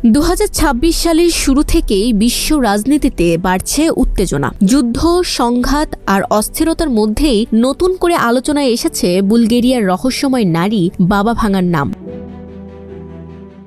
2026 সালের শুরু থেকেই বিশ্ব রাজনীতিতে বাড়ছে উত্তেজনা। যুদ্ধ, সংঘাত আর অস্থিরতার মধ্যেই নতুন করে আলোচনায় এসেছে বুলগেরিয়ার রহস্যময় নারী বাবা ভাঙার নাম।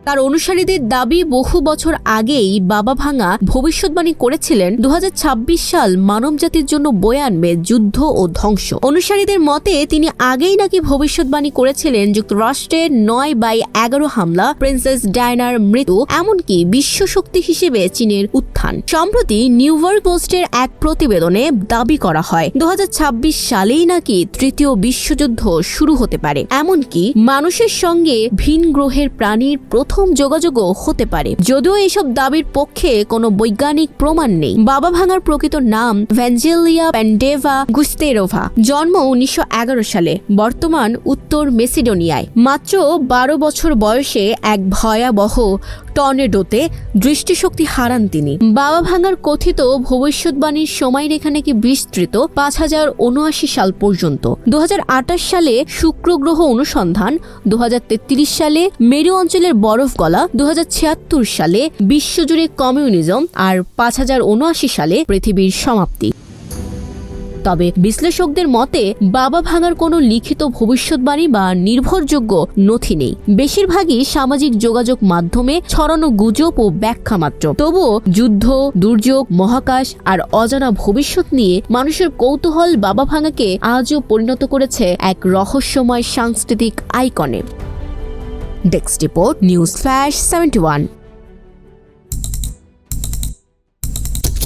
তার অনুসারীদের দাবি, বহু বছর আগেই বাবা ভাঙা ভবিষ্যৎবাণী করেছিলেন 2026 সাল মানবজাতির জন্য বয়ে আনবে যুদ্ধ ও ধ্বংস। অনুসারীদের মতে তিনি আগেই নাকি ভবিষ্যৎবাণী করেছিলেন যুক্তরাষ্ট্রের 9/11 হামলা, প্রিন্সেস ডায়ানার মৃত্যু, এমনকি বিশ্ব শক্তি হিসেবে চীনের উত্থান। সম্প্রতি নিউ ইয়র্ক পোস্টের এক প্রতিবেদনে দাবি করা হয় 2026 সালেই নাকি তৃতীয় বিশ্বযুদ্ধ শুরু হতে পারে, এমনকি মানুষের সঙ্গে ভিন গ্রহের প্রাণীর প্রথম যোগাযোগও হতে পারে। যদিও এসব দাবির পক্ষে কোনো বৈজ্ঞানিক প্রমাণ নেই। বাবা ভাঙার প্রকৃত নাম ভ্যাঞ্জেলিয়া প্যান্ডেভা গুস্তেরোভা। জন্ম 1911 সালে, বর্তমান উত্তর মেসিডোনিয়ায়। মাত্র 12 বছর বয়সে এক ভয়াবহ টর্নেডোতে দৃষ্টিশক্তি হারান তিনি। বাবা ভাঙার কথিত ভবিষ্যৎবাণীর সময়রেখা নাকি বিস্তৃত 5079 সাল পর্যন্ত। 2028 সালে শুক্র গ্রহ অনুসন্ধান, 2033 সালে মেরু অঞ্চলের বরফ গলা, 2076 সালে বিশ্বজুড়ে কমিউনিজম আর 5079 সালে পৃথিবীর সমাপ্তি। তবে বিশ্লেষকদের মতে বাবা ভাঙার কোনো লিখিত ভবিষ্যৎবাণী বা নির্ভরযোগ্য নথি নেই। বেশিরভাগই সামাজিক যোগাযোগ মাধ্যমে ছড়ানো গুজব ও ব্যাখ্যা মাত্র। তবুও যুদ্ধ, দুর্যোগ, মহাকাশ আর অজানা ভবিষ্যৎ নিয়ে মানুষের কৌতূহল বাবা ভাঙাকে আজও পরিণত করেছে এক রহস্যময় সাংস্কৃতিক আইকনে। Desk report, news flash 71।